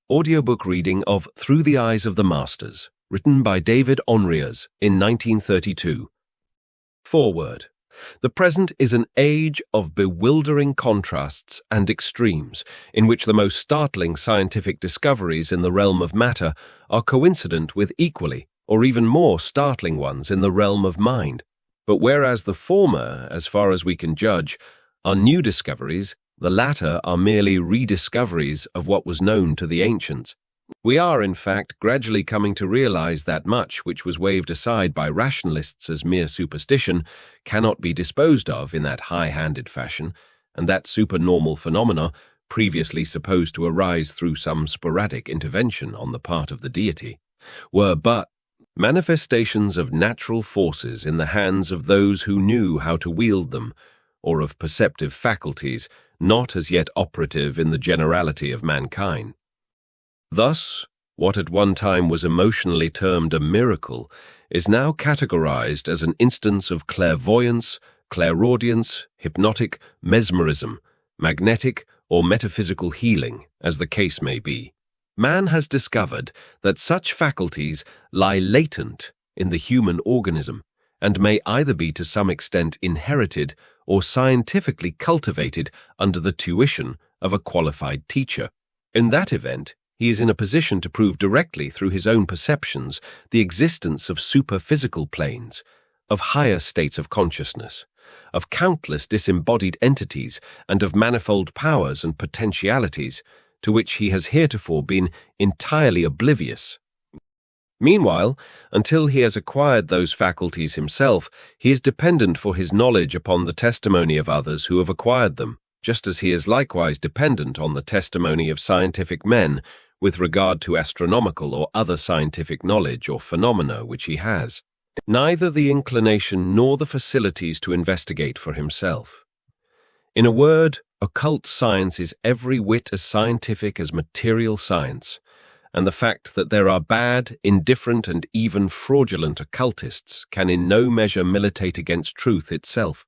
audiobook reading of Through the Eyes of the Masters, written by David Anrias in 1932. Foreword. The present is an age of bewildering contrasts and extremes, in which the most startling scientific discoveries in the realm of matter are coincident with equally, or even more startling ones in the realm of mind. But whereas the former, as far as we can judge, are new discoveries, the latter are merely rediscoveries of what was known to the ancients. We are, in fact, gradually coming to realize that much which was waved aside by rationalists as mere superstition cannot be disposed of in that high-handed fashion, and that supernormal phenomena, previously supposed to arise through some sporadic intervention on the part of the deity, were but manifestations of natural forces in the hands of those who knew how to wield them, or of perceptive faculties not as yet operative in the generality of mankind. Thus, what at one time was emotionally termed a miracle is now categorized as an instance of clairvoyance, clairaudience, hypnotic, mesmerism, magnetic, or metaphysical healing, as the case may be. Man has discovered that such faculties lie latent in the human organism and may either be to some extent inherited or scientifically cultivated under the tuition of a qualified teacher. In that event, he is in a position to prove directly through his own perceptions the existence of superphysical planes, of higher states of consciousness, of countless disembodied entities, and of manifold powers and potentialities to which he has heretofore been entirely oblivious. Meanwhile, until he has acquired those faculties himself, he is dependent for his knowledge upon the testimony of others who have acquired them, just as he is likewise dependent on the testimony of scientific men with regard to astronomical or other scientific knowledge or phenomena which he has. Neither the inclination nor the facilities to investigate for himself. In a word, occult science is every whit as scientific as material science, and the fact that there are bad, indifferent, and even fraudulent occultists can in no measure militate against truth itself.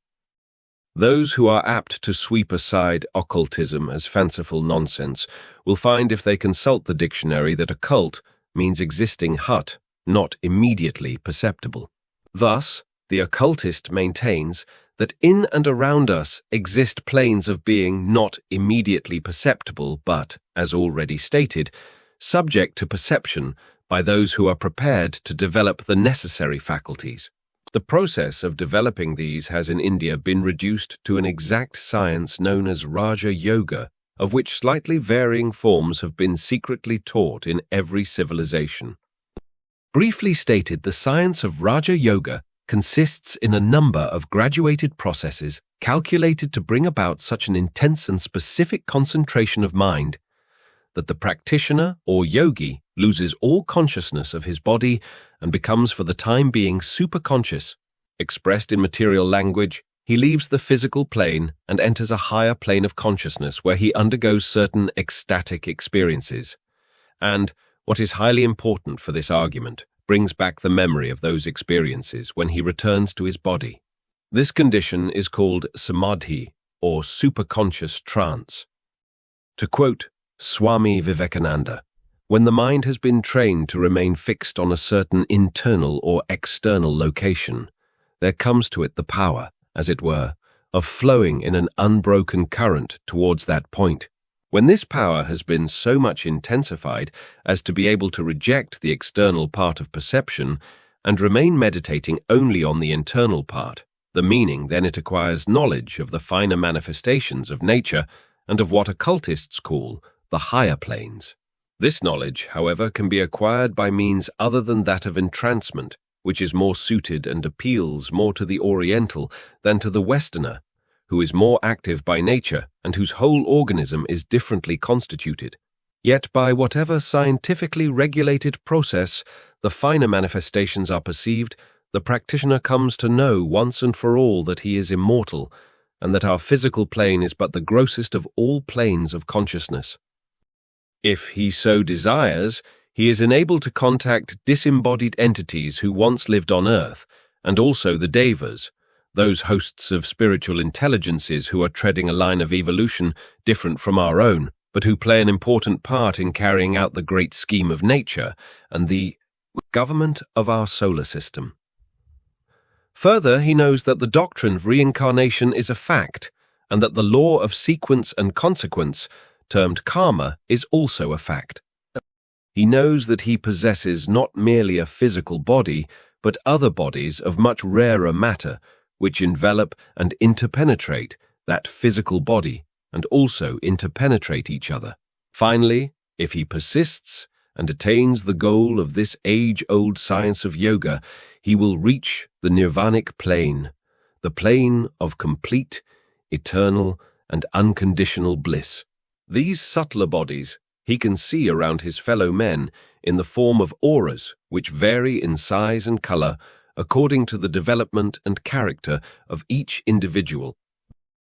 Those who are apt to sweep aside occultism as fanciful nonsense will find if they consult the dictionary that occult means existing hut, not immediately perceptible. Thus, the occultist maintains that in and around us exist planes of being not immediately perceptible but, as already stated, subject to perception by those who are prepared to develop the necessary faculties. The process of developing these has in India been reduced to an exact science known as Raja Yoga, of which slightly varying forms have been secretly taught in every civilization. Briefly stated, the science of Raja Yoga consists in a number of graduated processes calculated to bring about such an intense and specific concentration of mind that the practitioner or yogi loses all consciousness of his body and becomes for the time being superconscious. Expressed in material language, he leaves the physical plane and enters a higher plane of consciousness where he undergoes certain ecstatic experiences. And, what is highly important for this argument, brings back the memory of those experiences when he returns to his body. This condition is called samadhi, or superconscious trance. To quote Swami Vivekananda, when the mind has been trained to remain fixed on a certain internal or external location, there comes to it the power, as it were, of flowing in an unbroken current towards that point. When this power has been so much intensified as to be able to reject the external part of perception and remain meditating only on the internal part, the meaning then it acquires knowledge of the finer manifestations of nature and of what occultists call the higher planes. This knowledge, however, can be acquired by means other than that of entrancement, which is more suited and appeals more to the Oriental than to the Westerner, who is more active by nature and whose whole organism is differently constituted. Yet by whatever scientifically regulated process the finer manifestations are perceived, the practitioner comes to know once and for all that he is immortal, and that our physical plane is but the grossest of all planes of consciousness. If he so desires, he is enabled to contact disembodied entities who once lived on earth, and also the devas, those hosts of spiritual intelligences who are treading a line of evolution different from our own, but who play an important part in carrying out the great scheme of nature and the government of our solar system. Further, he knows that the doctrine of reincarnation is a fact, and that the law of sequence and consequence, termed karma, is also a fact. He knows that he possesses not merely a physical body, but other bodies of much rarer matter, which envelop and interpenetrate that physical body, and also interpenetrate each other. Finally, if he persists and attains the goal of this age-old science of yoga, he will reach the nirvanic plane, the plane of complete, eternal, and unconditional bliss. These subtler bodies he can see around his fellow men in the form of auras which vary in size and color according to the development and character of each individual.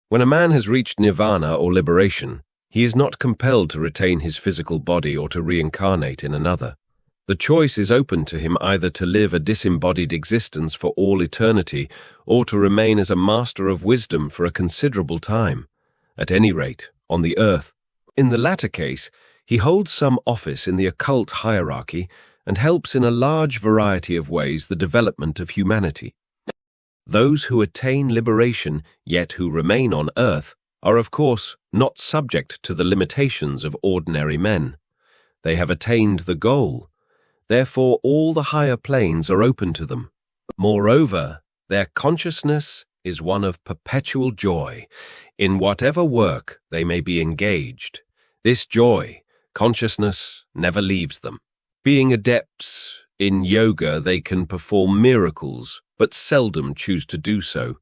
When a man has reached nirvana or liberation, he is not compelled to retain his physical body or to reincarnate in another. The choice is open to him either to live a disembodied existence for all eternity or to remain as a master of wisdom for a considerable time, at any rate, on the earth. In the latter case, he holds some office in the occult hierarchy and helps in a large variety of ways the development of humanity. Those who attain liberation, yet who remain on earth, are of course not subject to the limitations of ordinary men. They have attained the goal. Therefore, all the higher planes are open to them. Moreover, their consciousness is one of perpetual joy in whatever work they may be engaged. This joy, consciousness, never leaves them. Being adepts in yoga, they can perform miracles, but seldom choose to do so,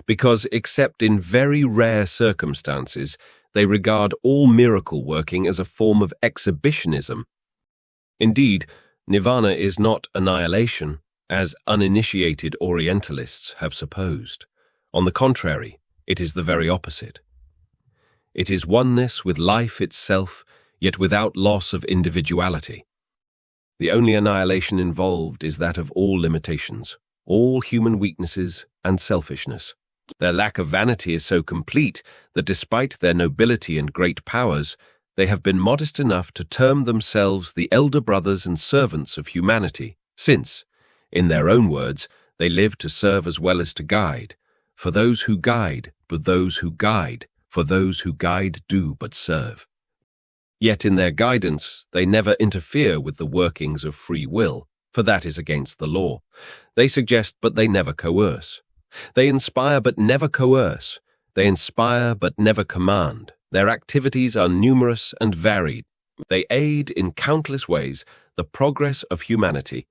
because except in very rare circumstances, they regard all miracle working as a form of exhibitionism. Indeed, nirvana is not annihilation, as uninitiated Orientalists have supposed. On the contrary, it is the very opposite. It is oneness with life itself, yet without loss of individuality. The only annihilation involved is that of all limitations, all human weaknesses and selfishness. Their lack of vanity is so complete that despite their nobility and great powers, they have been modest enough to term themselves the elder brothers and servants of humanity, since, in their own words, they live to serve as well as to guide. For those who guide, but those who guide, for those who guide do but serve. Yet in their guidance, they never interfere with the workings of free will, for that is against the law. They suggest, but they never coerce. They inspire, but never coerce. They inspire, but never command. Their activities are numerous and varied. They aid in countless ways the progress of humanity.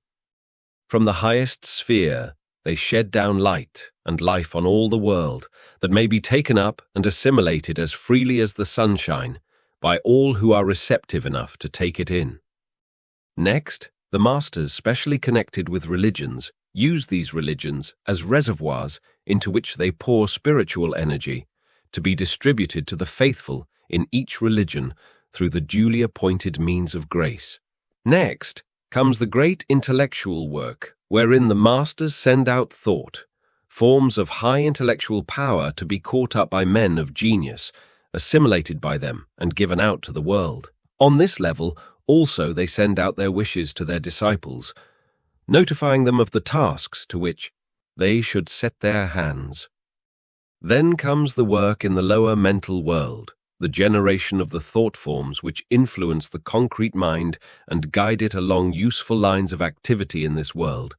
From the highest sphere, they shed down light and life on all the world that may be taken up and assimilated as freely as the sunshine by all who are receptive enough to take it in. Next, the masters specially connected with religions use these religions as reservoirs into which they pour spiritual energy to be distributed to the faithful in each religion through the duly appointed means of grace. Next comes the great intellectual work, wherein the masters send out thought, forms of high intellectual power to be caught up by men of genius, assimilated by them and given out to the world. On this level, also they send out their wishes to their disciples, notifying them of the tasks to which they should set their hands. Then comes the work in the lower mental world, the generation of the thought forms which influence the concrete mind and guide it along useful lines of activity in this world,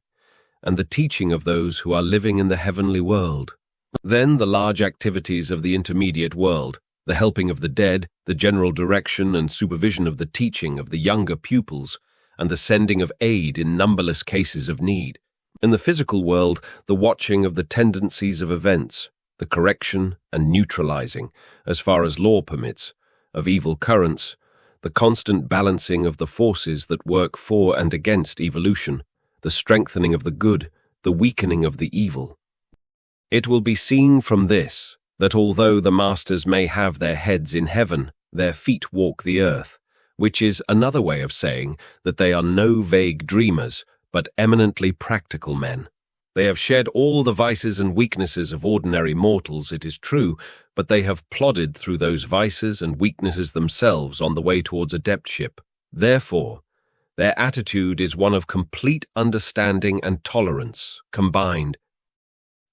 and the teaching of those who are living in the heavenly world. Then the large activities of the intermediate world, the helping of the dead, the general direction and supervision of the teaching of the younger pupils, and the sending of aid in numberless cases of need. In the physical world, the watching of the tendencies of events, the correction and neutralizing, as far as law permits, of evil currents, the constant balancing of the forces that work for and against evolution, the strengthening of the good, the weakening of the evil. It will be seen from this that although the masters may have their heads in heaven, their feet walk the earth, which is another way of saying that they are no vague dreamers, but eminently practical men. They have shed all the vices and weaknesses of ordinary mortals, it is true, but they have plodded through those vices and weaknesses themselves on the way towards adeptship. Therefore, their attitude is one of complete understanding and tolerance combined.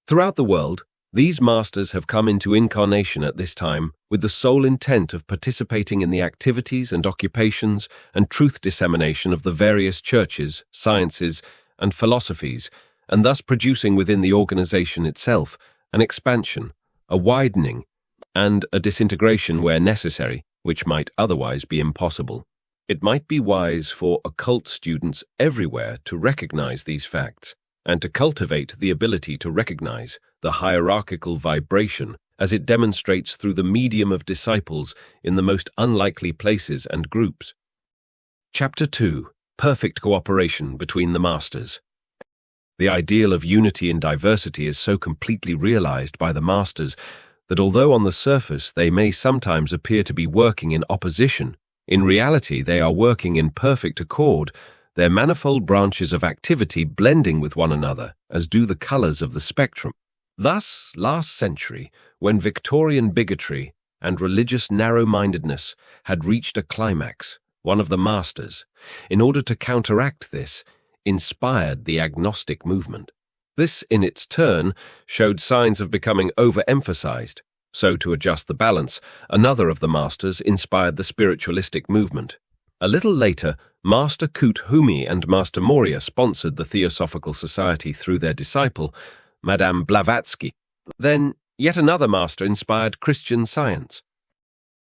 Throughout the world, these masters have come into incarnation at this time with the sole intent of participating in the activities and occupations and truth dissemination of the various churches, sciences, and philosophies, and thus producing within the organization itself an expansion, a widening, and a disintegration where necessary, which might otherwise be impossible. It might be wise for occult students everywhere to recognize these facts and to cultivate the ability to recognize the hierarchical vibration as it demonstrates through the medium of disciples in the most unlikely places and groups. Chapter 2. Perfect cooperation between the masters. The ideal of unity in diversity is so completely realized by the masters that although on the surface they may sometimes appear to be working in opposition, in reality they are working in perfect accord, their manifold branches of activity blending with one another, as do the colors of the spectrum. Thus, last century, when Victorian bigotry and religious narrow-mindedness had reached a climax, one of the masters, in order to counteract this, inspired the agnostic movement. This, in its turn, showed signs of becoming overemphasized. So, to adjust the balance, another of the masters inspired the spiritualistic movement. A little later, Master Koot Hoomi and Master Morya sponsored the Theosophical Society through their disciple, Madame Blavatsky. Then, yet another master inspired Christian Science.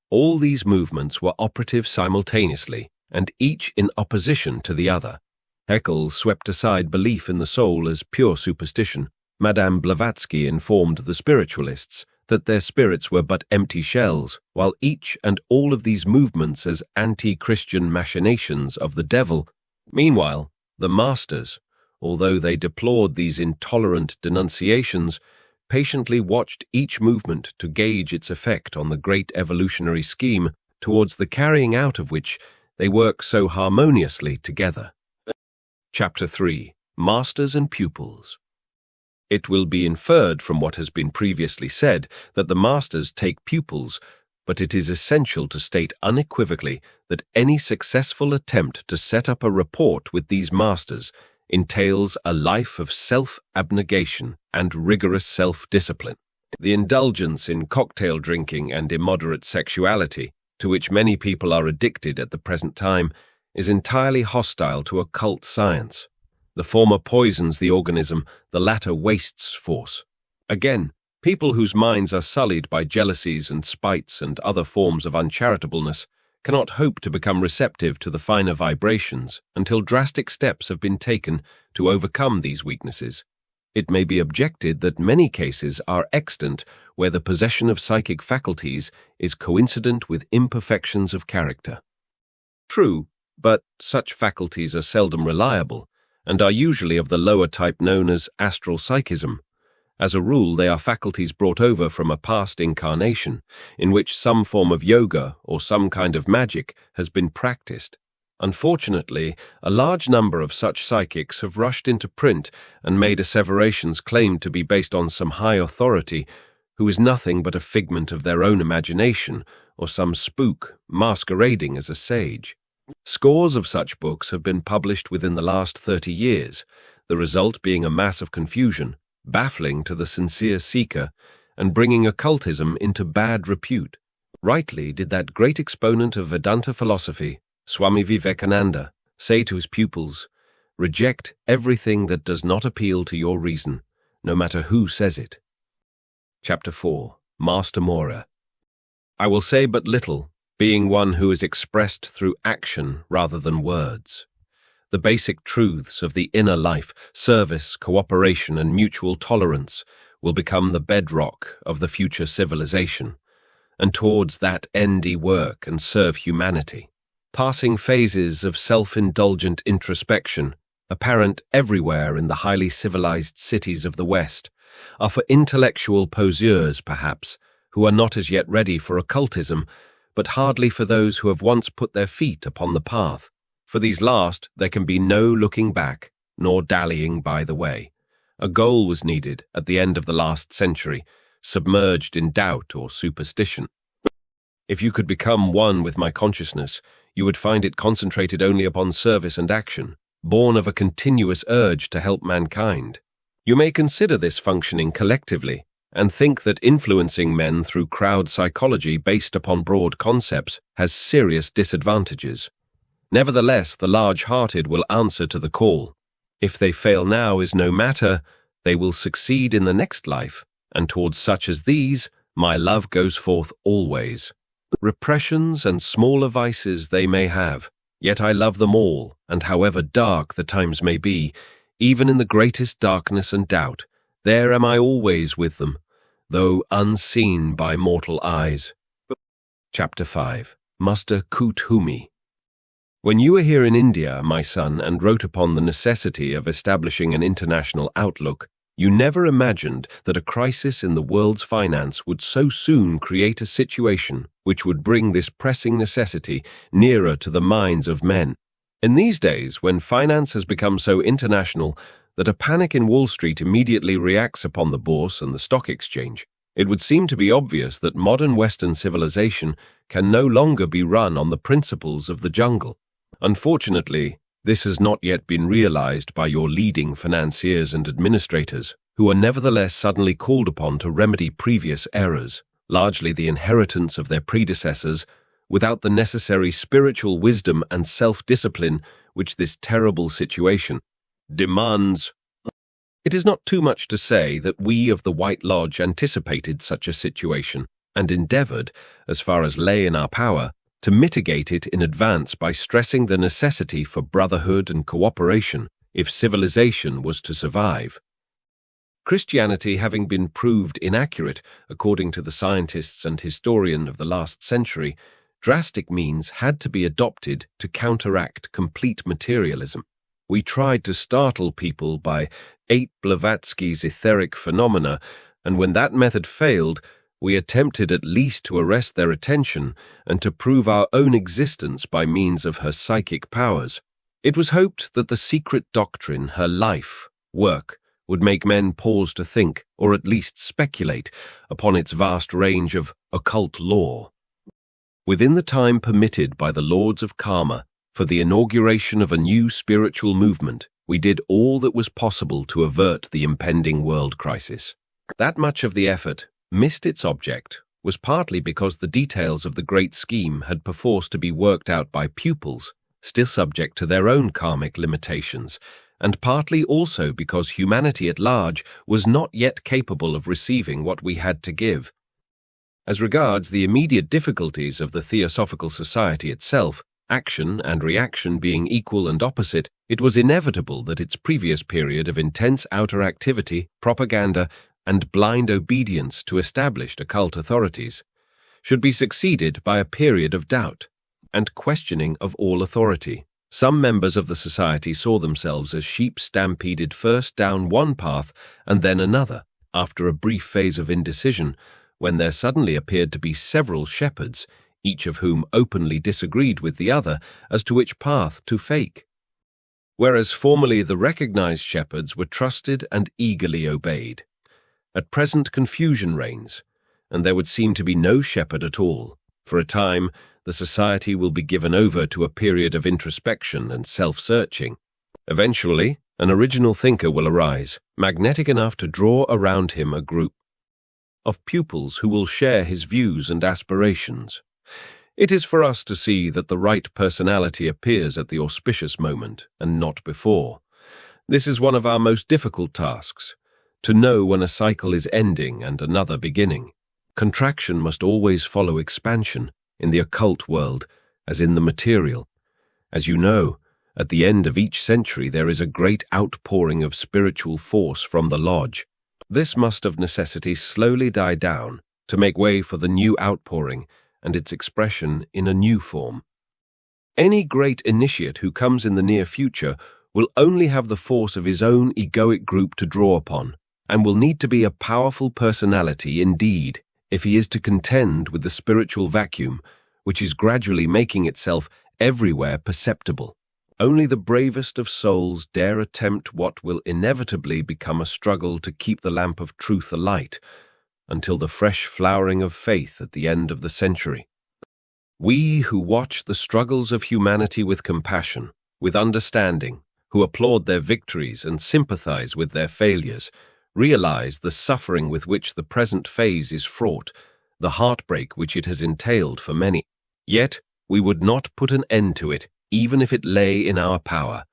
All these movements were operative simultaneously, and each in opposition to the other. Haeckel swept aside belief in the soul as pure superstition. Madame Blavatsky informed the spiritualists that their spirits were but empty shells, while each and all of these movements as anti-Christian machinations of the devil. Meanwhile, the masters, although they deplored these intolerant denunciations, patiently watched each movement to gauge its effect on the great evolutionary scheme towards the carrying out of which they work so harmoniously together. Chapter 3. Masters and Pupils. It will be inferred from what has been previously said that the masters take pupils, but it is essential to state unequivocally that any successful attempt to set up a rapport with these masters entails a life of self-abnegation and rigorous self-discipline. The indulgence in cocktail drinking and immoderate sexuality, to which many people are addicted at the present time, is entirely hostile to occult science. The former poisons the organism, the latter wastes force. Again, people whose minds are sullied by jealousies and spites and other forms of uncharitableness cannot hope to become receptive to the finer vibrations until drastic steps have been taken to overcome these weaknesses. It may be objected that many cases are extant where the possession of psychic faculties is coincident with imperfections of character. True, but such faculties are seldom reliable, and are usually of the lower type known as astral psychism. As a rule, they are faculties brought over from a past incarnation, in which some form of yoga or some kind of magic has been practiced. Unfortunately, a large number of such psychics have rushed into print and made asseverations claimed to be based on some high authority, who is nothing but a figment of their own imagination, or some spook masquerading as a sage. Scores of such books have been published within the last 30 years, the result being a mass of confusion, baffling to the sincere seeker, and bringing occultism into bad repute. Rightly did that great exponent of Vedanta philosophy, Swami Vivekananda, say to his pupils, "Reject everything that does not appeal to your reason, no matter who says it." Chapter 4. Master Morya. I will say but little, being one who is expressed through action rather than words. The basic truths of the inner life, service, cooperation, and mutual tolerance will become the bedrock of the future civilization, and towards that end work and serve humanity. Passing phases of self-indulgent introspection, apparent everywhere in the highly civilized cities of the West, are for intellectual poseurs, perhaps, who are not as yet ready for occultism, but hardly for those who have once put their feet upon the path. For these last there can be no looking back, nor dallying by the way. A goal was needed at the end of the last century, submerged in doubt or superstition. If you could become one with my consciousness, you would find it concentrated only upon service and action, born of a continuous urge to help mankind. You may consider this functioning collectively, and think that influencing men through crowd psychology based upon broad concepts has serious disadvantages. Nevertheless, the large-hearted will answer to the call. If they fail now is no matter, they will succeed in the next life, and towards such as these, my love goes forth always. Repressions and smaller vices they may have, yet I love them all, and however dark the times may be, even in the greatest darkness and doubt, there am I always with them, though unseen by mortal eyes. Chapter 5. Master Koot Hoomi. When you were here in India, my son, and wrote upon the necessity of establishing an international outlook, you never imagined that a crisis in the world's finance would so soon create a situation which would bring this pressing necessity nearer to the minds of men. In these days, when finance has become so international that a panic in Wall Street immediately reacts upon the bourse and the stock exchange, it would seem to be obvious that modern Western civilization can no longer be run on the principles of the jungle. Unfortunately, this has not yet been realized by your leading financiers and administrators, who are nevertheless suddenly called upon to remedy previous errors, largely the inheritance of their predecessors, without the necessary spiritual wisdom and self-discipline which this terrible situation demands. It is not too much to say that we of the White Lodge anticipated such a situation and endeavored, as far as lay in our power, to mitigate it in advance by stressing the necessity for brotherhood and cooperation if civilization was to survive. Christianity having been proved inaccurate, according to the scientists and historian of the last century, drastic means had to be adopted to counteract complete materialism. We tried to startle people by 8 Blavatsky's etheric phenomena, and when that method failed, we attempted at least to arrest their attention and to prove our own existence by means of her psychic powers. It was hoped that the secret doctrine, her life, work, would make men pause to think, or at least speculate, upon its vast range of occult lore. Within the time permitted by the Lords of Karma for the inauguration of a new spiritual movement, we did all that was possible to avert the impending world crisis. That much of the effort missed its object was partly because the details of the great scheme had perforce to be worked out by pupils, still subject to their own karmic limitations, and partly also because humanity at large was not yet capable of receiving what we had to give. As regards the immediate difficulties of the Theosophical Society itself, action and reaction being equal and opposite, it was inevitable that its previous period of intense outer activity, propaganda, and blind obedience to established occult authorities should be succeeded by a period of doubt and questioning of all authority. Some members of the society saw themselves as sheep stampeded first down one path and then another, after a brief phase of indecision, when there suddenly appeared to be several shepherds, each of whom openly disagreed with the other as to which path to take. Whereas formerly the recognized shepherds were trusted and eagerly obeyed. At present confusion reigns, and there would seem to be no shepherd at all. For a time, the society will be given over to a period of introspection and self-searching. Eventually, an original thinker will arise, magnetic enough to draw around him a group of pupils who will share his views and aspirations. It is for us to see that the right personality appears at the auspicious moment, and not before. This is one of our most difficult tasks, to know when a cycle is ending and another beginning. Contraction must always follow expansion, in the occult world as in the material. As you know, at the end of each century there is a great outpouring of spiritual force from the lodge. This must of necessity slowly die down to make way for the new outpouring and its expression in a new form. Any great initiate who comes in the near future will only have the force of his own egoic group to draw upon, and will need to be a powerful personality indeed if he is to contend with the spiritual vacuum which is gradually making itself everywhere perceptible. Only the bravest of souls dare attempt what will inevitably become a struggle to keep the lamp of truth alight until the fresh flowering of faith at the end of the century. We who watch the struggles of humanity with compassion, with understanding, who applaud their victories and sympathize with their failures, realize the suffering with which the present phase is fraught, the heartbreak which it has entailed for many. Yet we would not put an end to it, even if it lay in our power.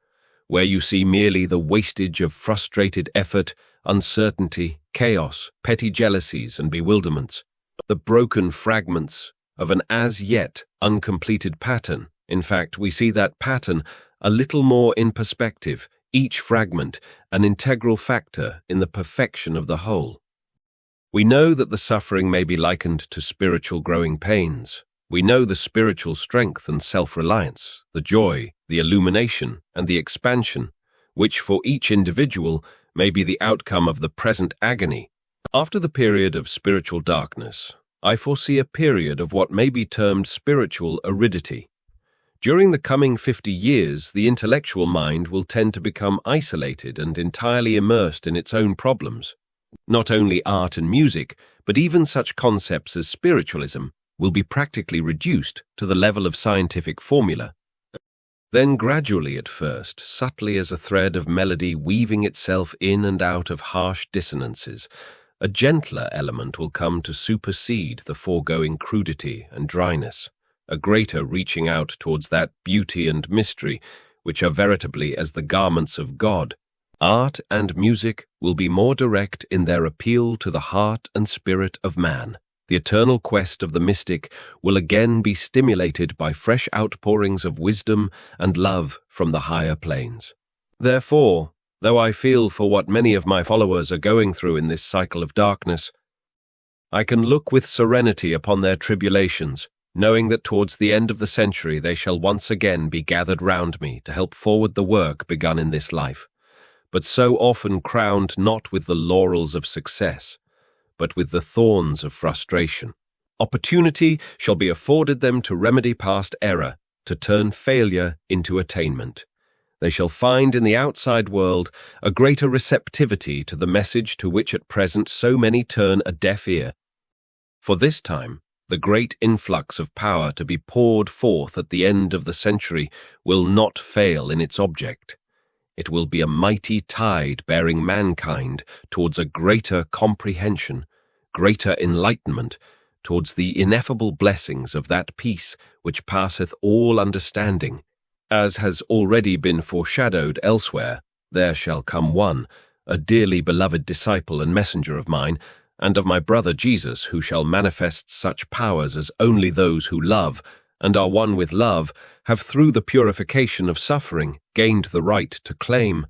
Where you see merely the wastage of frustrated effort, uncertainty, chaos, petty jealousies and bewilderments, the broken fragments of an as-yet uncompleted pattern. In fact, we see that pattern a little more in perspective, each fragment an integral factor in the perfection of the whole. We know that the suffering may be likened to spiritual growing pains. We know the spiritual strength and self-reliance, the joy, the illumination, and the expansion, which for each individual may be the outcome of the present agony. After the period of spiritual darkness, I foresee a period of what may be termed spiritual aridity. During the coming 50 years, the intellectual mind will tend to become isolated and entirely immersed in its own problems. Not only art and music, but even such concepts as spiritualism will be practically reduced to the level of scientific formula. Then gradually at first, subtly as a thread of melody weaving itself in and out of harsh dissonances, a gentler element will come to supersede the foregoing crudity and dryness, a greater reaching out towards that beauty and mystery which are veritably as the garments of God. Art and music will be more direct in their appeal to the heart and spirit of man. The eternal quest of the mystic will again be stimulated by fresh outpourings of wisdom and love from the higher planes. Therefore, though I feel for what many of my followers are going through in this cycle of darkness, I can look with serenity upon their tribulations, knowing that towards the end of the century they shall once again be gathered round me to help forward the work begun in this life, but so often crowned not with the laurels of success, but with the thorns of frustration. Opportunity shall be afforded them to remedy past error, to turn failure into attainment. They shall find in the outside world a greater receptivity to the message to which at present so many turn a deaf ear. For this time, the great influx of power to be poured forth at the end of the century will not fail in its object. It will be a mighty tide bearing mankind towards a greater comprehension, greater enlightenment, towards the ineffable blessings of that peace which passeth all understanding. As has already been foreshadowed elsewhere, there shall come one, a dearly beloved disciple and messenger of mine, and of my brother Jesus, who shall manifest such powers as only those who love, and are one with love, have through the purification of suffering gained the right to claim.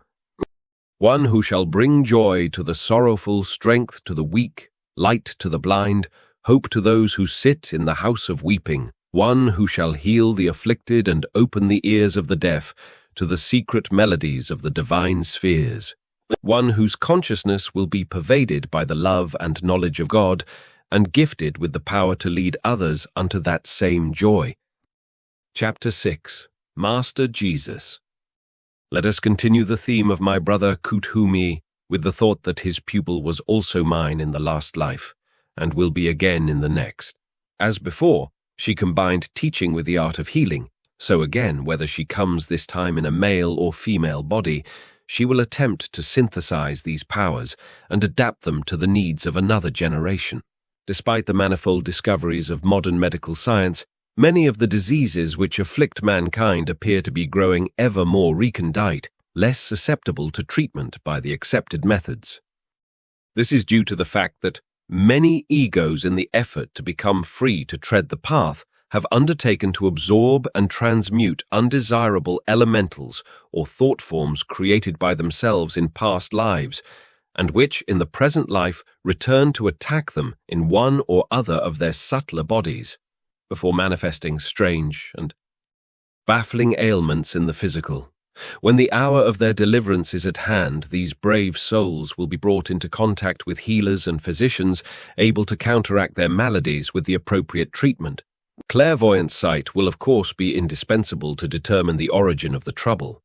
One who shall bring joy to the sorrowful, strength to the weak, light to the blind, hope to those who sit in the house of weeping, one who shall heal the afflicted and open the ears of the deaf to the secret melodies of the divine spheres, one whose consciousness will be pervaded by the love and knowledge of God, and gifted with the power to lead others unto that same joy. Chapter 6. Master Jesus. Let us continue the theme of my brother Koot Hoomi with the thought that his pupil was also mine in the last life, and will be again in the next. As before, she combined teaching with the art of healing, so again, whether she comes this time in a male or female body, she will attempt to synthesize these powers and adapt them to the needs of another generation. Despite the manifold discoveries of modern medical science, many of the diseases which afflict mankind appear to be growing ever more recondite, less susceptible to treatment by the accepted methods. This is due to the fact that many egos in the effort to become free to tread the path have undertaken to absorb and transmute undesirable elementals or thought forms created by themselves in past lives, and which in the present life return to attack them in one or other of their subtler bodies, before manifesting strange and baffling ailments in the physical. When the hour of their deliverance is at hand, these brave souls will be brought into contact with healers and physicians able to counteract their maladies with the appropriate treatment, Clairvoyant sight will of course be indispensable to determine the origin of the trouble,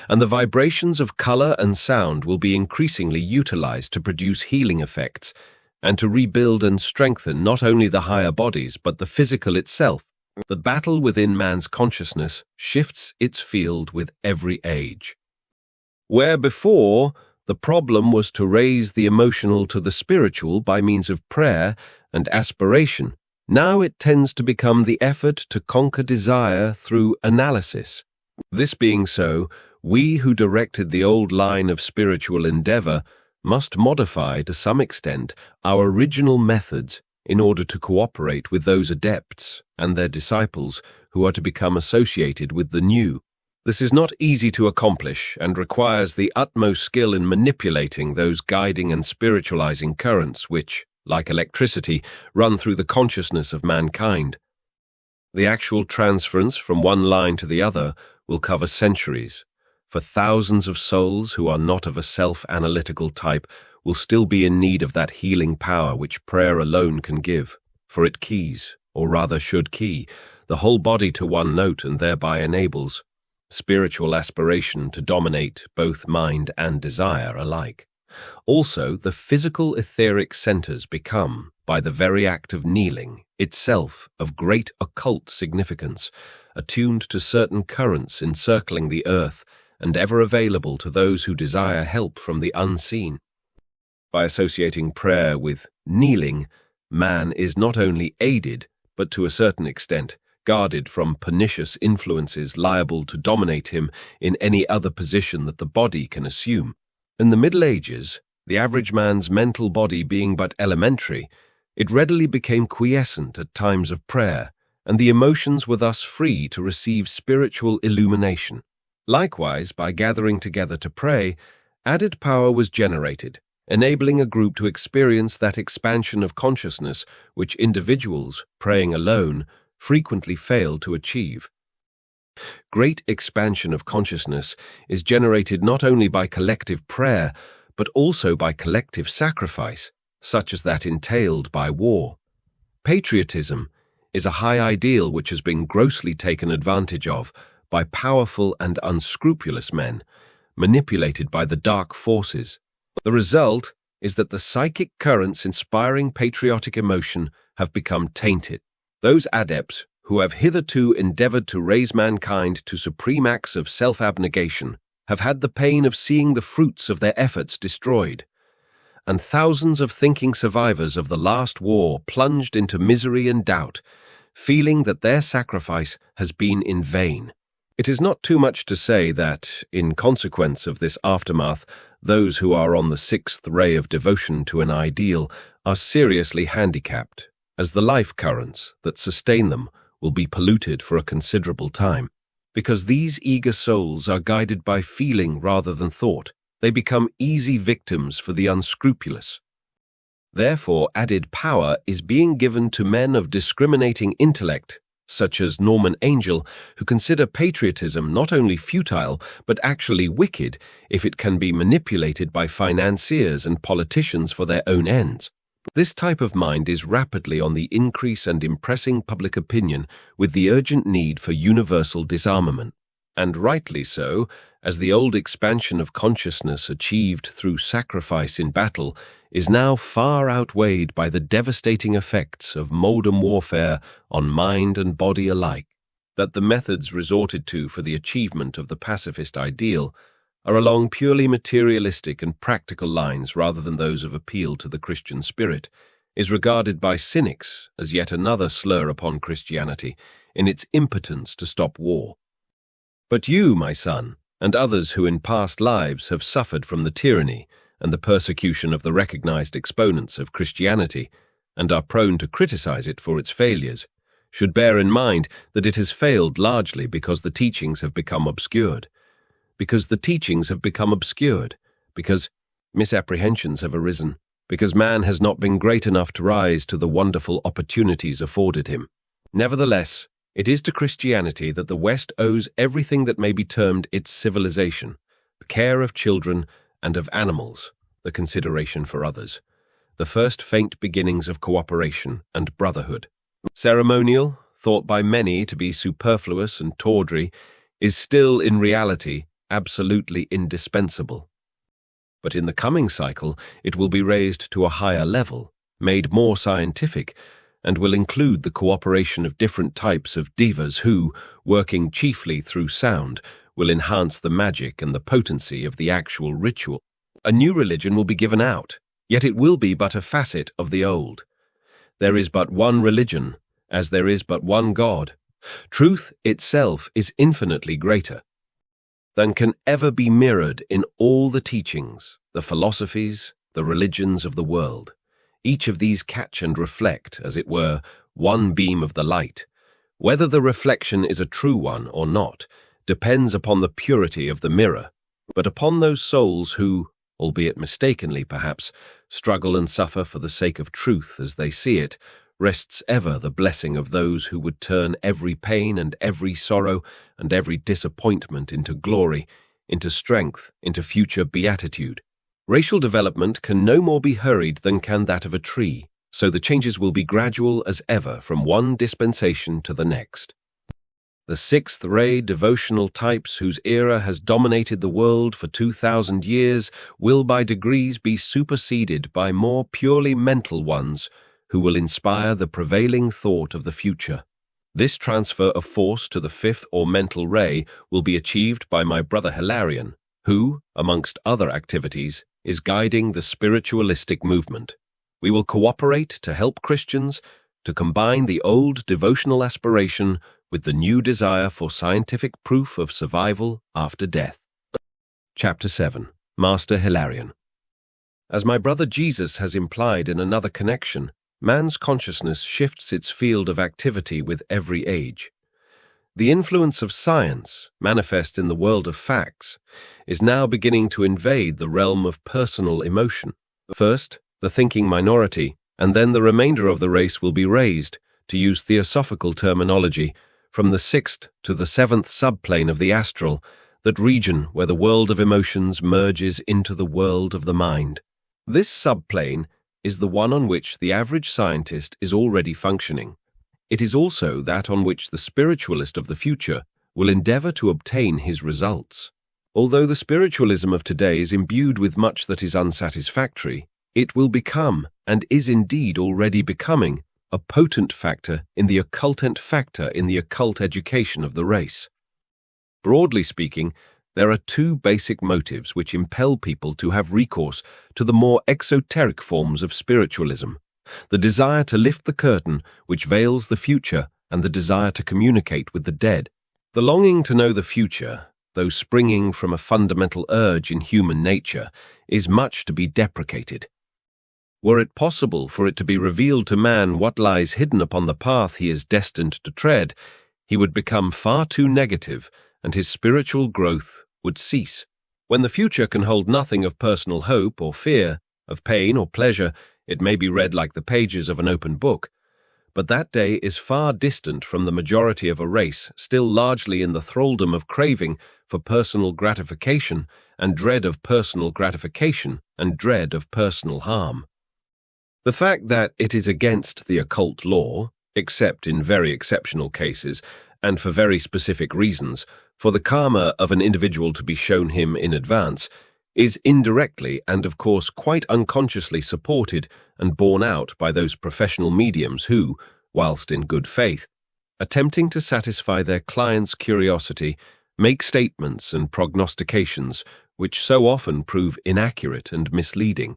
and the vibrations of color and sound will be increasingly utilized to produce healing effects and to rebuild and strengthen not only the higher bodies but the physical itself. The battle within man's consciousness shifts its field with every age. Where before the problem was to raise the emotional to the spiritual by means of prayer and aspiration, now it tends to become the effort to conquer desire through analysis. This being so, we who directed the old line of spiritual endeavor must modify to some extent our original methods in order to cooperate with those adepts and their disciples who are to become associated with the new. This is not easy to accomplish and requires the utmost skill in manipulating those guiding and spiritualizing currents which, like electricity, run through the consciousness of mankind. The actual transference from one line to the other will cover centuries, for thousands of souls who are not of a self-analytical type will still be in need of that healing power which prayer alone can give, for it keys, or rather should key, the whole body to one note and thereby enables spiritual aspiration to dominate both mind and desire alike. Also, the physical etheric centers become, by the very act of kneeling, itself of great occult significance, attuned to certain currents encircling the earth and ever available to those who desire help from the unseen. By associating prayer with kneeling, man is not only aided, but to a certain extent, guarded from pernicious influences liable to dominate him in any other position that the body can assume. In the Middle Ages, the average man's mental body being but elementary, it readily became quiescent at times of prayer, and the emotions were thus free to receive spiritual illumination. Likewise, by gathering together to pray, added power was generated, enabling a group to experience that expansion of consciousness which individuals, praying alone, frequently fail to achieve. Great expansion of consciousness is generated not only by collective prayer, but also by collective sacrifice, such as that entailed by war. Patriotism is a high ideal which has been grossly taken advantage of by powerful and unscrupulous men, manipulated by the dark forces. The result is that the psychic currents inspiring patriotic emotion have become tainted. Those adepts who have hitherto endeavored to raise mankind to supreme acts of self-abnegation have had the pain of seeing the fruits of their efforts destroyed, and thousands of thinking survivors of the last war plunged into misery and doubt, feeling that their sacrifice has been in vain. It is not too much to say that, in consequence of this aftermath, those who are on the sixth ray of devotion to an ideal are seriously handicapped, as the life currents that sustain them will be polluted for a considerable time. Because these eager souls are guided by feeling rather than thought, they become easy victims for the unscrupulous. Therefore, added power is being given to men of discriminating intellect, such as Norman Angell, who consider patriotism not only futile, but actually wicked if it can be manipulated by financiers and politicians for their own ends. This type of mind is rapidly on the increase and impressing public opinion with the urgent need for universal disarmament. And rightly so, as the old expansion of consciousness achieved through sacrifice in battle is now far outweighed by the devastating effects of modern warfare on mind and body alike, that the methods resorted to for the achievement of the pacifist ideal are along purely materialistic and practical lines rather than those of appeal to the Christian spirit, is regarded by cynics as yet another slur upon Christianity in its impotence to stop war. But you, my son, and others who in past lives have suffered from the tyranny and the persecution of the recognized exponents of Christianity, and are prone to criticize it for its failures, should bear in mind that it has failed largely because the teachings have become obscured. Because misapprehensions have arisen, because man has not been great enough to rise to the wonderful opportunities afforded him. Nevertheless, it is to Christianity that the West owes everything that may be termed its civilization, the care of children and of animals, the consideration for others, the first faint beginnings of cooperation and brotherhood. Ceremonial, thought by many to be superfluous and tawdry, is still in reality absolutely indispensable. But in the coming cycle, it will be raised to a higher level, made more scientific, and will include the cooperation of different types of devas who, working chiefly through sound, will enhance the magic and the potency of the actual ritual. A new religion will be given out, yet it will be but a facet of the old. There is but one religion, as there is but one God. Truth itself is infinitely greater than can ever be mirrored in all the teachings, the philosophies, the religions of the world. Each of these catch and reflect, as it were, one beam of the light. Whether the reflection is a true one or not depends upon the purity of the mirror, but upon those souls who, albeit mistakenly perhaps, struggle and suffer for the sake of truth as they see it, rests ever the blessing of those who would turn every pain and every sorrow and every disappointment into glory, into strength, into future beatitude. Racial development can no more be hurried than can that of a tree, so the changes will be gradual as ever from one dispensation to the next. The sixth-ray devotional types whose era has dominated the world for 2,000 years will by degrees be superseded by more purely mental ones who will inspire the prevailing thought of the future. This transfer of force to the fifth or mental ray will be achieved by my brother Hilarion, who, amongst other activities, is guiding the spiritualistic movement. We will cooperate to help Christians to combine the old devotional aspiration with the new desire for scientific proof of survival after death. Chapter 7. Master Hilarion. As my brother Jesus has implied in another connection, man's consciousness shifts its field of activity with every age. The influence of science, manifest in the world of facts, is now beginning to invade the realm of personal emotion. First, the thinking minority, and then the remainder of the race will be raised, to use theosophical terminology, from the sixth to the seventh subplane of the astral, that region where the world of emotions merges into the world of the mind. This subplane is the one on which the average scientist is already functioning. It is also that on which the spiritualist of the future will endeavor to obtain his results. Although the spiritualism of today is imbued with much that is unsatisfactory, it will become, and is indeed already becoming, a potent factor in the occult education of the race. Broadly speaking, there are two basic motives which impel people to have recourse to the more exoteric forms of spiritualism: the desire to lift the curtain which veils the future and the desire to communicate with the dead. The longing to know the future, though springing from a fundamental urge in human nature, is much to be deprecated. Were it possible for it to be revealed to man what lies hidden upon the path he is destined to tread, he would become far too negative, and his spiritual growth would cease. When the future can hold nothing of personal hope or fear, of pain or pleasure, it may be read like the pages of an open book. But that day is far distant from the majority of a race still largely in the thraldom of craving for personal gratification and dread of personal gratification and dread of personal harm. The fact that it is against the occult law, except in very exceptional cases, and for very specific reasons, for the karma of an individual to be shown him in advance, is indirectly and of course quite unconsciously supported and borne out by those professional mediums who, whilst in good faith, attempting to satisfy their clients' curiosity, make statements and prognostications which so often prove inaccurate and misleading.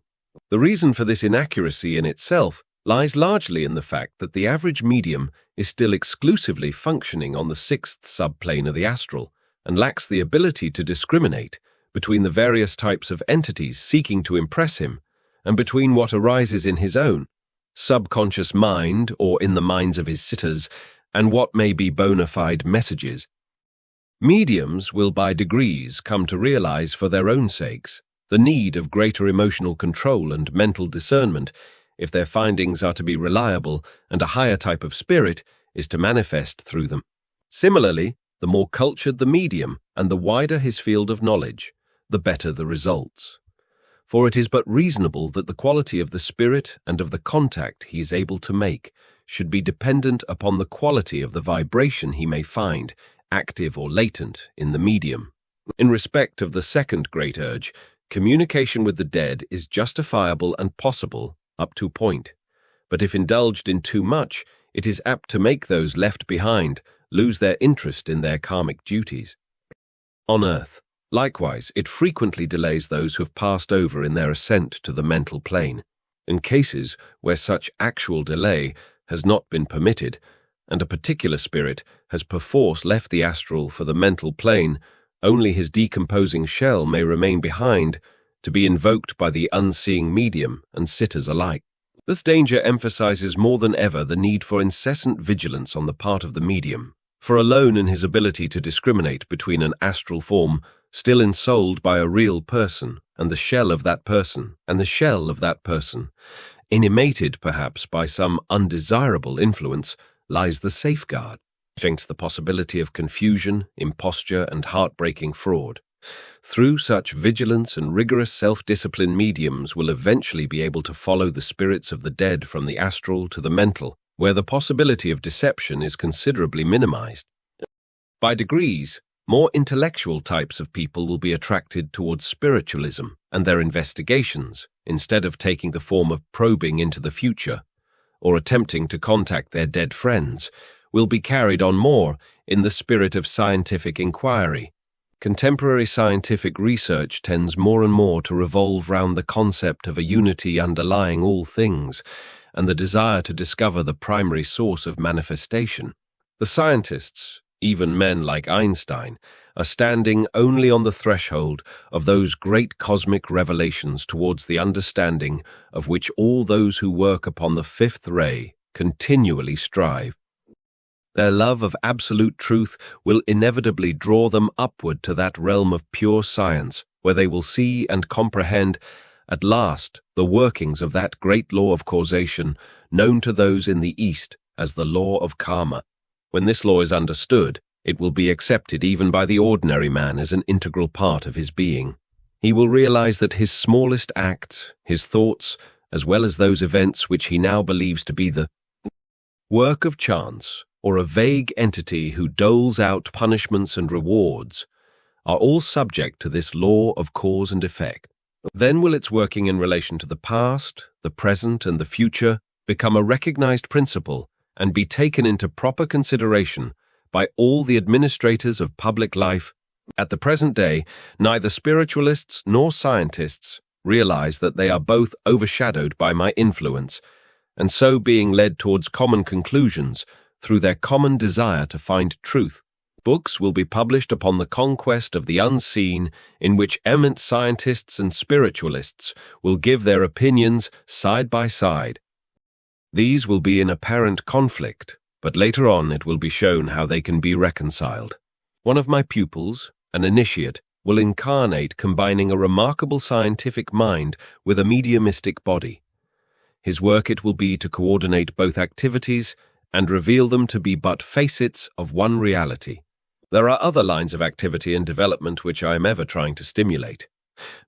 The reason for this inaccuracy in itself lies largely in the fact that the average medium is still exclusively functioning on the sixth subplane of the astral and lacks the ability to discriminate between the various types of entities seeking to impress him and between what arises in his own subconscious mind or in the minds of his sitters and what may be bona fide messages. Mediums will by degrees come to realize for their own sakes the need of greater emotional control and mental discernment if their findings are to be reliable and a higher type of spirit is to manifest through them. Similarly, the more cultured the medium and the wider his field of knowledge, the better the results. For it is but reasonable that the quality of the spirit and of the contact he is able to make should be dependent upon the quality of the vibration he may find, active or latent, in the medium. In respect of the second great urge, communication with the dead is justifiable and possible up to a point, but if indulged in too much, it is apt to make those left behind lose their interest in their karmic duties. On earth, likewise, it frequently delays those who have passed over in their ascent to the mental plane. In cases where such actual delay has not been permitted, and a particular spirit has perforce left the astral for the mental plane, only his decomposing shell may remain behind to be invoked by the unseeing medium and sitters alike. This danger emphasizes more than ever the need for incessant vigilance on the part of the medium, for alone in his ability to discriminate between an astral form still ensouled by a real person and the shell of that person, animated perhaps by some undesirable influence, lies the safeguard against the possibility of confusion, imposture, and heartbreaking fraud. Through such vigilance and rigorous self-discipline, mediums will eventually be able to follow the spirits of the dead from the astral to the mental, where the possibility of deception is considerably minimized. By degrees, more intellectual types of people will be attracted towards spiritualism, and their investigations, instead of taking the form of probing into the future or attempting to contact their dead friends, will be carried on more in the spirit of scientific inquiry. Contemporary scientific research tends more and more to revolve round the concept of a unity underlying all things and the desire to discover the primary source of manifestation. The scientists, even men like Einstein, are standing only on the threshold of those great cosmic revelations towards the understanding of which all those who work upon the fifth ray continually strive. Their love of absolute truth will inevitably draw them upward to that realm of pure science, where they will see and comprehend at last the workings of that great law of causation known to those in the East as the law of karma. When this law is understood, it will be accepted even by the ordinary man as an integral part of his being. He will realize that his smallest acts, his thoughts, as well as those events which he now believes to be the work of chance, or a vague entity who doles out punishments and rewards, are all subject to this law of cause and effect. Then will its working in relation to the past, the present, and the future become a recognized principle and be taken into proper consideration by all the administrators of public life. At the present day, neither spiritualists nor scientists realize that they are both overshadowed by my influence, and so being led towards common conclusions through their common desire to find truth. Books will be published upon the conquest of the unseen, in which eminent scientists and spiritualists will give their opinions side by side. These will be in apparent conflict, but later on it will be shown how they can be reconciled. One of my pupils, an initiate, will incarnate, combining a remarkable scientific mind with a mediumistic body. His work it will be to coordinate both activities and reveal them to be but facets of one reality. There are other lines of activity and development which I am ever trying to stimulate.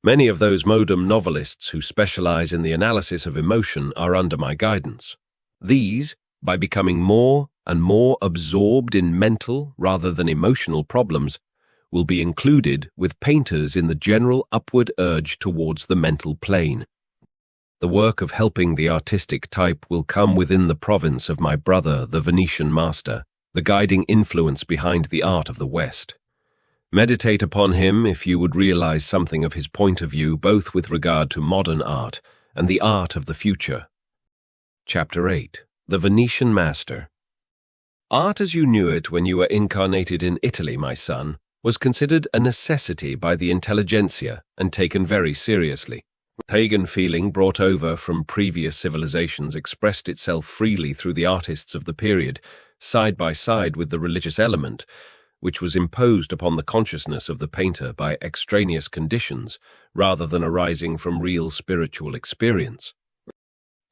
Many of those modern novelists who specialize in the analysis of emotion are under my guidance. These, by becoming more and more absorbed in mental rather than emotional problems, will be included with painters in the general upward urge towards the mental plane. The work of helping the artistic type will come within the province of my brother, the Venetian Master, the guiding influence behind the art of the West. Meditate upon him if you would realize something of his point of view, both with regard to modern art and the art of the future. Chapter 8. The Venetian Master. Art as you knew it when you were incarnated in Italy, my son, was considered a necessity by the intelligentsia and taken very seriously. Pagan feeling brought over from previous civilizations expressed itself freely through the artists of the period, side by side with the religious element, which was imposed upon the consciousness of the painter by extraneous conditions rather than arising from real spiritual experience.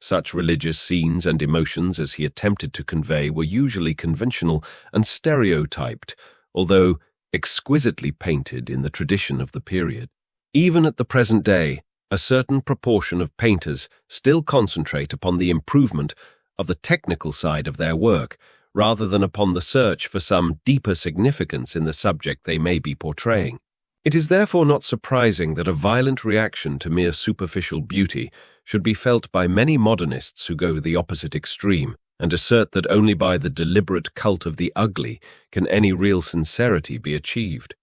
Such religious scenes and emotions as he attempted to convey were usually conventional and stereotyped, although exquisitely painted in the tradition of the period. Even at the present day, a certain proportion of painters still concentrate upon the improvement of the technical side of their work, rather than upon the search for some deeper significance in the subject they may be portraying. It is therefore not surprising that a violent reaction to mere superficial beauty should be felt by many modernists who go the opposite extreme and assert that only by the deliberate cult of the ugly can any real sincerity be achieved.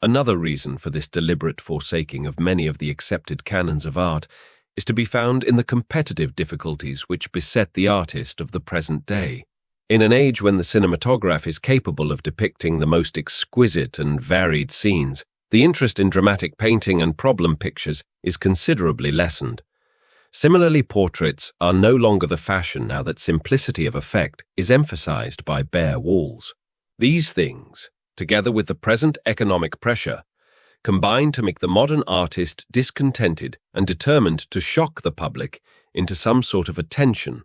Another reason for this deliberate forsaking of many of the accepted canons of art is to be found in the competitive difficulties which beset the artist of the present day. In an age when the cinematograph is capable of depicting the most exquisite and varied scenes, the interest in dramatic painting and problem pictures is considerably lessened. Similarly, portraits are no longer the fashion now that simplicity of effect is emphasized by bare walls. These things, together with the present economic pressure, combine to make the modern artist discontented and determined to shock the public into some sort of attention.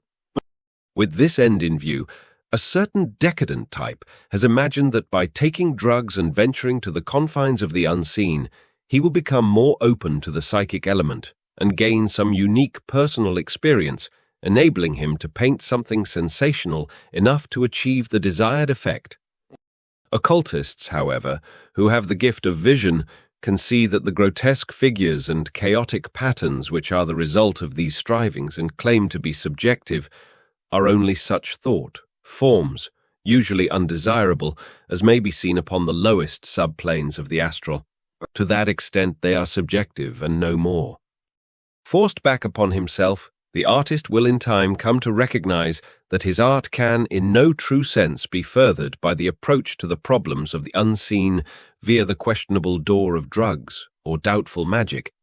With this end in view, a certain decadent type has imagined that by taking drugs and venturing to the confines of the unseen, he will become more open to the psychic element and gain some unique personal experience, enabling him to paint something sensational enough to achieve the desired effect. Occultists, however, who have the gift of vision, can see that the grotesque figures and chaotic patterns which are the result of these strivings and claim to be subjective are only such thought, forms, usually undesirable, as may be seen upon the lowest subplanes of the astral. To that extent they are subjective and no more. Forced back upon himself, the artist will in time come to recognize that his art can, in no true sense, be furthered by the approach to the problems of the unseen via the questionable door of drugs or doubtful magic.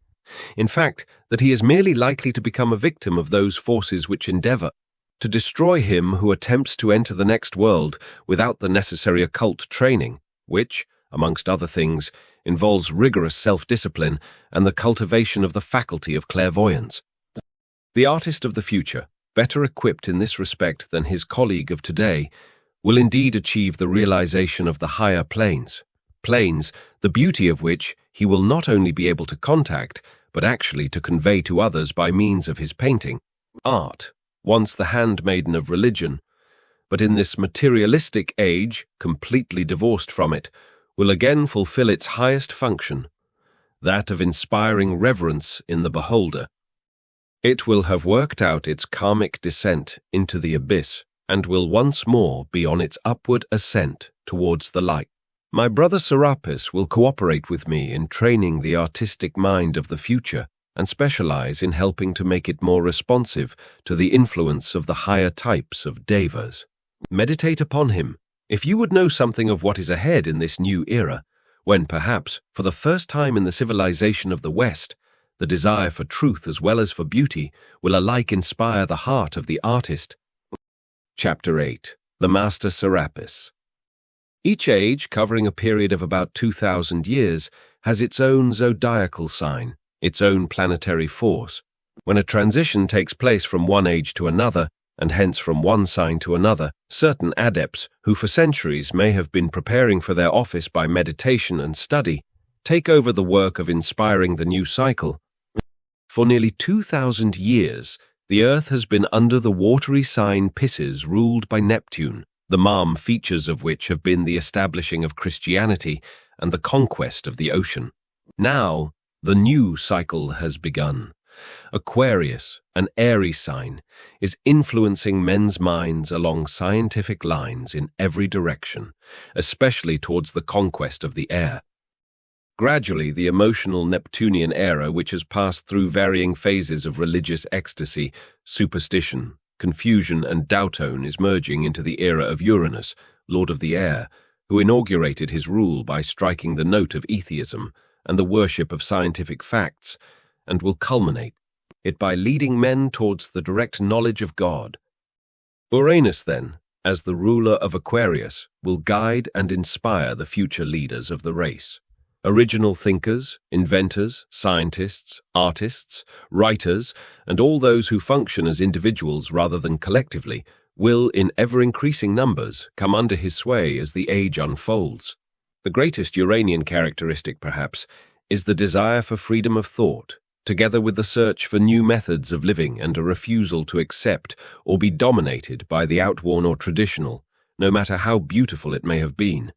In fact, that he is merely likely to become a victim of those forces which endeavor to destroy him who attempts to enter the next world without the necessary occult training, which, amongst other things, involves rigorous self-discipline and the cultivation of the faculty of clairvoyance. The artist of the future, better equipped in this respect than his colleague of today, will indeed achieve the realization of the higher planes, the beauty of which he will not only be able to contact, but actually to convey to others by means of his painting. Art, once the handmaiden of religion, but in this materialistic age, completely divorced from it, will again fulfill its highest function, that of inspiring reverence in the beholder. It will have worked out its karmic descent into the abyss, and will once more be on its upward ascent towards the light. My brother Serapis will cooperate with me in training the artistic mind of the future and specialize in helping to make it more responsive to the influence of the higher types of devas. Meditate upon him, if you would know something of what is ahead in this new era, when perhaps, for the first time in the civilization of the West, the desire for truth as well as for beauty will alike inspire the heart of the artist. Chapter 8. The Master Serapis. Each age, covering a period of about 2,000 years, has its own zodiacal sign, its own planetary force. When a transition takes place from one age to another, and hence from one sign to another, certain adepts, who for centuries may have been preparing for their office by meditation and study, take over the work of inspiring the new cycle. For nearly 2,000 years, the Earth has been under the watery sign Pisces ruled by Neptune, the features of which have been the establishing of Christianity and the conquest of the ocean. Now, the new cycle has begun. Aquarius, an airy sign, is influencing men's minds along scientific lines in every direction, especially towards the conquest of the air. Gradually, the emotional Neptunian era, which has passed through varying phases of religious ecstasy, superstition, confusion, and doubtone, is merging into the era of Uranus, Lord of the Air, who inaugurated his rule by striking the note of atheism and the worship of scientific facts, and will culminate it by leading men towards the direct knowledge of God. Uranus, then, as the ruler of Aquarius, will guide and inspire the future leaders of the race. Original thinkers, inventors, scientists, artists, writers, and all those who function as individuals rather than collectively will, in ever-increasing numbers, come under his sway as the age unfolds. The greatest Uranian characteristic, perhaps, is the desire for freedom of thought, together with the search for new methods of living and a refusal to accept or be dominated by the outworn or traditional, no matter how beautiful it may have been.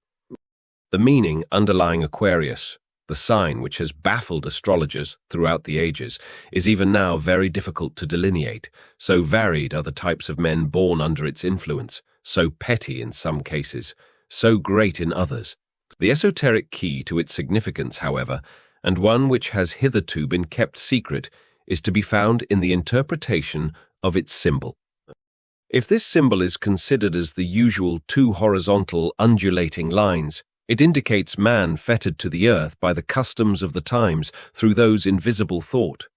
The meaning underlying Aquarius, the sign which has baffled astrologers throughout the ages, is even now very difficult to delineate, so varied are the types of men born under its influence, so petty in some cases, so great in others. The esoteric key to its significance, however, and one which has hitherto been kept secret, is to be found in the interpretation of its symbol. If this symbol is considered as the usual two horizontal undulating lines, it indicates man fettered to the earth by the customs of the times through those invisible thought,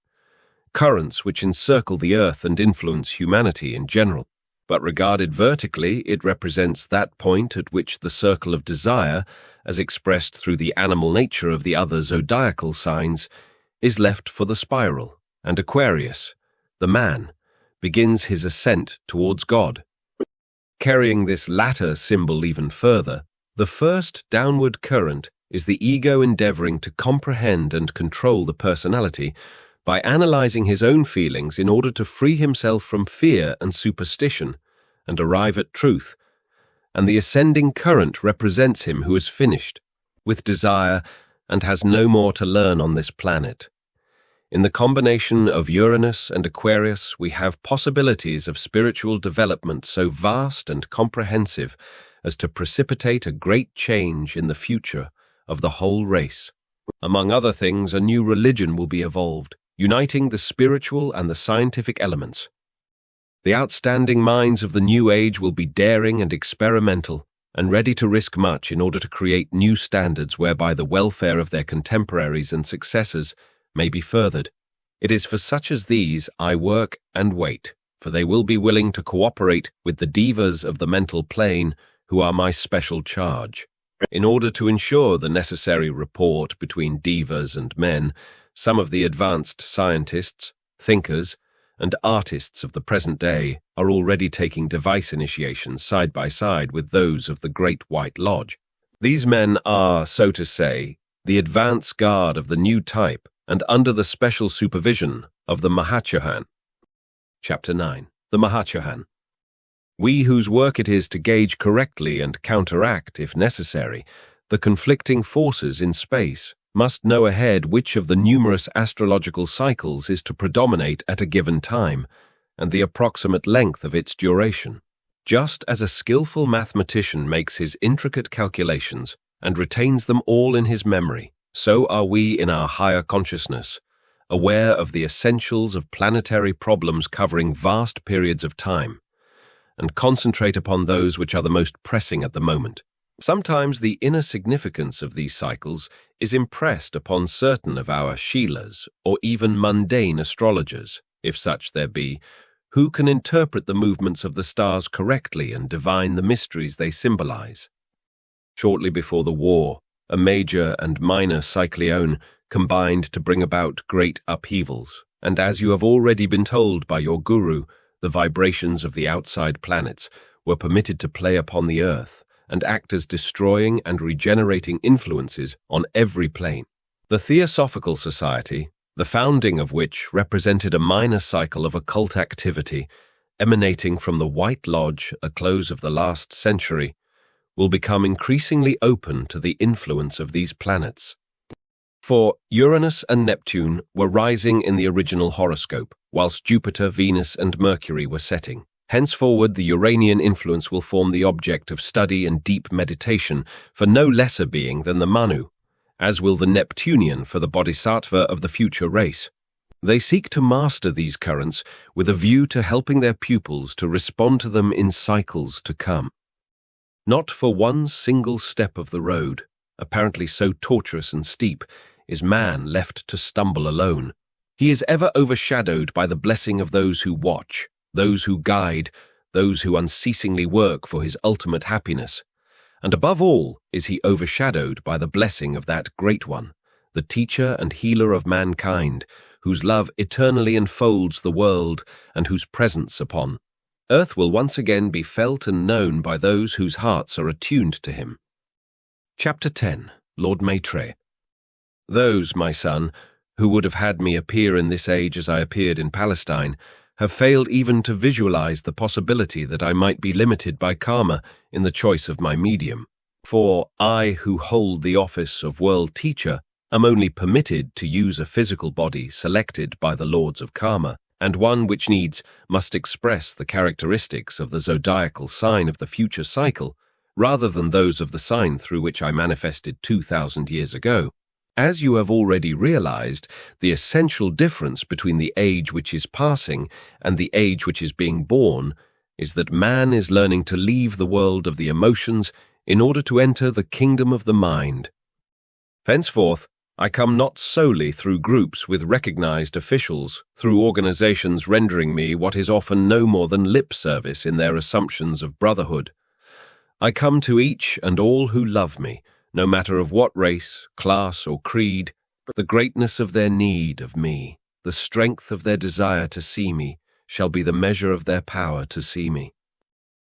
currents which encircle the earth and influence humanity in general. But regarded vertically, it represents that point at which the circle of desire, as expressed through the animal nature of the other zodiacal signs, is left for the spiral, and Aquarius, the man, begins his ascent towards God. Carrying this latter symbol even further, the first downward current is the ego endeavoring to comprehend and control the personality by analyzing his own feelings in order to free himself from fear and superstition and arrive at truth, and the ascending current represents him who is finished with desire and has no more to learn on this planet. In the combination of Uranus and Aquarius, we have possibilities of spiritual development so vast and comprehensive as to precipitate a great change in the future of the whole race. Among other things, a new religion will be evolved, uniting the spiritual and the scientific elements. The outstanding minds of the new age will be daring and experimental, and ready to risk much in order to create new standards whereby the welfare of their contemporaries and successors may be furthered. It is for such as these I work and wait, for they will be willing to cooperate with the divas of the mental plane who are my special charge. In order to ensure the necessary rapport between divas and men, some of the advanced scientists, thinkers, and artists of the present day are already taking device initiations side by side with those of the Great White Lodge. These men are, so to say, the advance guard of the new type and under the special supervision of the Mahachohan. Chapter 9. The Mahachohan. We whose work it is to gauge correctly and counteract, if necessary, the conflicting forces in space, must know ahead which of the numerous astrological cycles is to predominate at a given time, and the approximate length of its duration. Just as a skillful mathematician makes his intricate calculations and retains them all in his memory, so are we in our higher consciousness, aware of the essentials of planetary problems covering vast periods of time, and concentrate upon those which are the most pressing at the moment. Sometimes the inner significance of these cycles is impressed upon certain of our Sheelas, or even mundane astrologers, if such there be, who can interpret the movements of the stars correctly and divine the mysteries they symbolize. Shortly before the war, a major and minor cyclone combined to bring about great upheavals, and as you have already been told by your guru, the vibrations of the outside planets were permitted to play upon the earth and act as destroying and regenerating influences on every plane. The Theosophical Society, the founding of which represented a minor cycle of occult activity emanating from the White Lodge at the close of the last century, will become increasingly open to the influence of these planets. For Uranus and Neptune were rising in the original horoscope, whilst Jupiter, Venus, and Mercury were setting. Henceforward, the Uranian influence will form the object of study and deep meditation for no lesser being than the Manu, as will the Neptunian for the Bodhisattva of the future race. They seek to master these currents with a view to helping their pupils to respond to them in cycles to come. Not for one single step of the road, apparently so tortuous and steep, is man left to stumble alone. He is ever overshadowed by the blessing of those who watch, those who guide, those who unceasingly work for his ultimate happiness. And above all is he overshadowed by the blessing of that Great One, the teacher and healer of mankind, whose love eternally enfolds the world and whose presence upon earth will once again be felt and known by those whose hearts are attuned to him. Chapter 10. Lord Maitreya. Those, my son, who would have had me appear in this age as I appeared in Palestine, have failed even to visualize the possibility that I might be limited by karma in the choice of my medium. For I, who hold the office of world teacher, am only permitted to use a physical body selected by the lords of karma, and one which needs must express the characteristics of the zodiacal sign of the future cycle, rather than those of the sign through which I manifested 2,000 years ago. As you have already realized, the essential difference between the age which is passing and the age which is being born is that man is learning to leave the world of the emotions in order to enter the kingdom of the mind. Henceforth, I come not solely through groups with recognized officials, through organizations rendering me what is often no more than lip service in their assumptions of brotherhood. I come to each and all who love me, no matter of what race, class, or creed, the greatness of their need of me, the strength of their desire to see me, shall be the measure of their power to see me.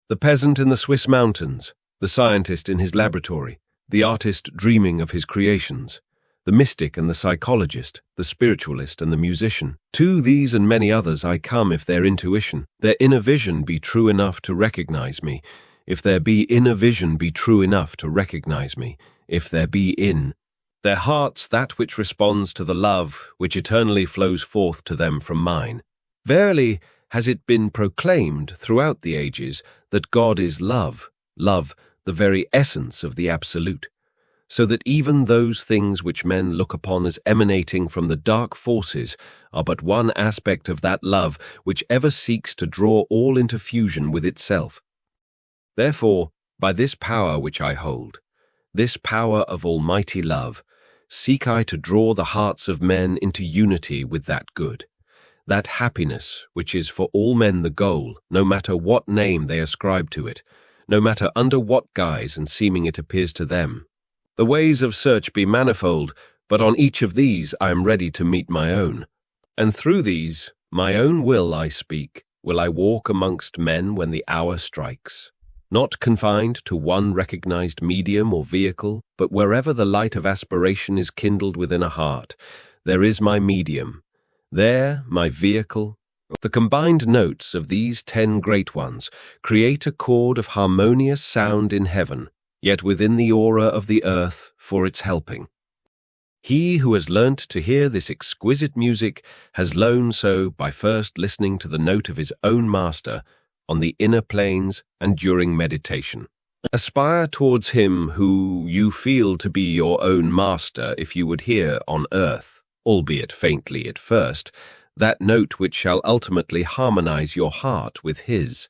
The peasant in the Swiss mountains, the scientist in his laboratory, the artist dreaming of his creations, the mystic and the psychologist, the spiritualist and the musician. To these and many others I come if their intuition, their inner vision be true enough to recognize me, if there be inner vision be true enough to recognize me, if there be in their hearts that which responds to the love which eternally flows forth to them from mine. Verily has it been proclaimed throughout the ages that God is love, love, the very essence of the Absolute, so that even those things which men look upon as emanating from the dark forces are but one aspect of that love which ever seeks to draw all into fusion with itself. Therefore, by this power which I hold, this power of almighty love, seek I to draw the hearts of men into unity with that good, that happiness which is for all men the goal, no matter what name they ascribe to it, no matter under what guise and seeming it appears to them. The ways of search be manifold, but on each of these I am ready to meet my own. And through these, my own will I speak, will I walk amongst men when the hour strikes. Not confined to one recognized medium or vehicle, but wherever the light of aspiration is kindled within a heart, there is my medium, there my vehicle. The combined notes of these 10 great ones create a chord of harmonious sound in heaven, yet within the aura of the earth for its helping. He who has learnt to hear this exquisite music has learned so by first listening to the note of his own master on the inner planes and during meditation. Aspire towards him who you feel to be your own master if you would hear on earth, albeit faintly at first, that note which shall ultimately harmonize your heart with his.